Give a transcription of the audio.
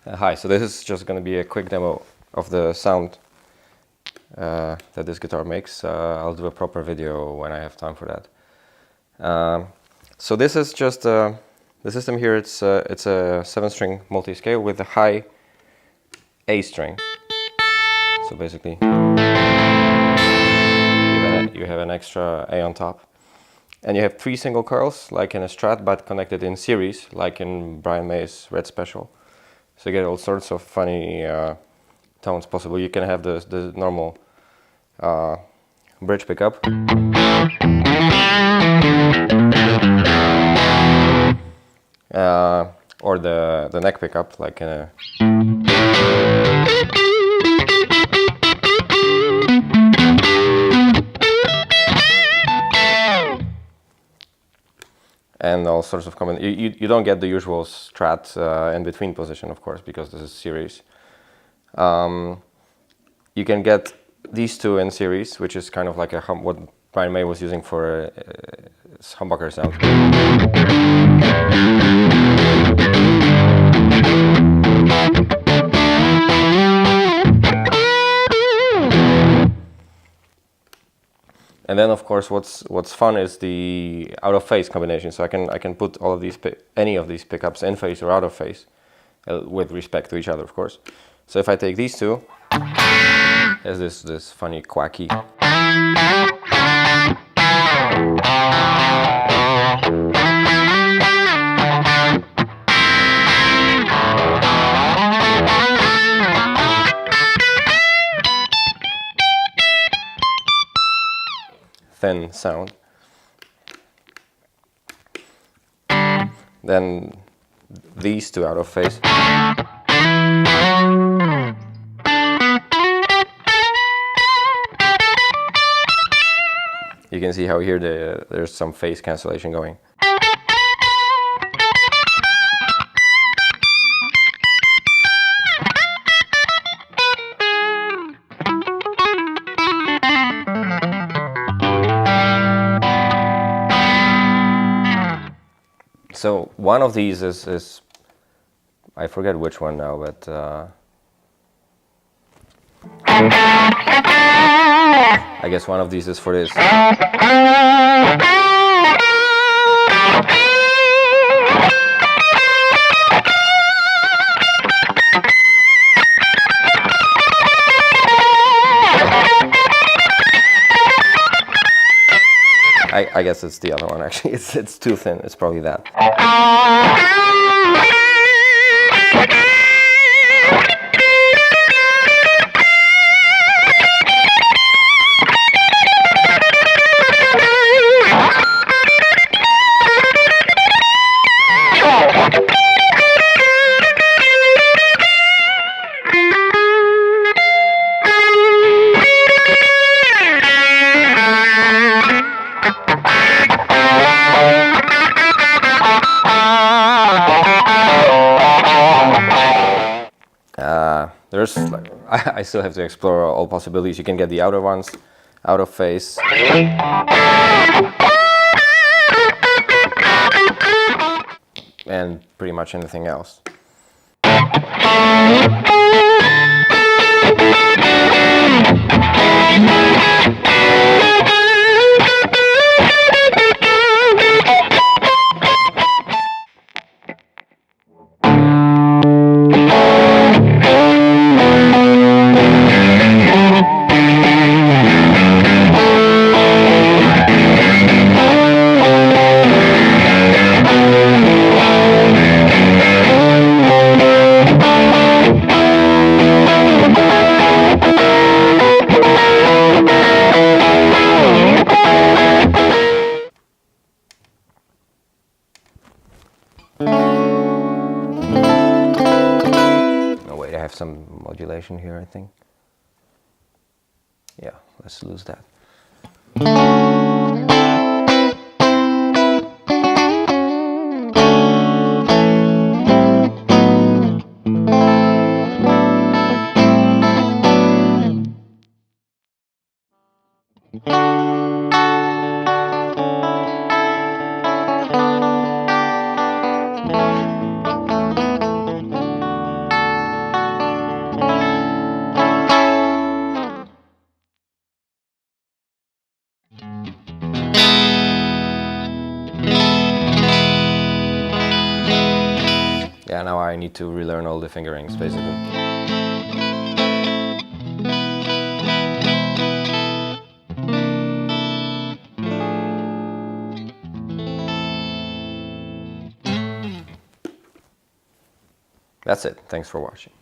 Hi, so this is just going to be a quick demo of the sound that this guitar makes. I'll do a proper video when I have time for that. So this is just the system here. It's a 7-string multi-scale with a high A string. So basically, you have an extra A on top, and you have 3 single coils, like in a Strat, but connected in series, like in Brian May's Red Special. So you get all sorts of funny tones possible. You can have the normal bridge pickup, or the neck pickup, like in a. And all sorts of common. You don't get the usual Strat in between position, of course, because this is series. You can get these two in series, which is kind of like what Brian May was using for his humbucker sound. And then, of course, what's fun is the out of phase combination. So I can put all of these any of these pickups in phase or out of phase, with respect to each other, of course. So if I take these two, there's this funny quacky. Thin sound. Then these two out of phase. You can see how here there's some phase cancellation going. So one of these is I forget which one now, but I guess one of these is for this. I guess it's the other one, actually. It's too thin. It's probably that. There's I still have to explore all possibilities. You can get the outer ones out of phase. And pretty much anything else. Oh wait, I have some modulation here, I think. Yeah, let's lose that. yeah, now I need to relearn all the fingerings basically. That's it. Thanks for watching.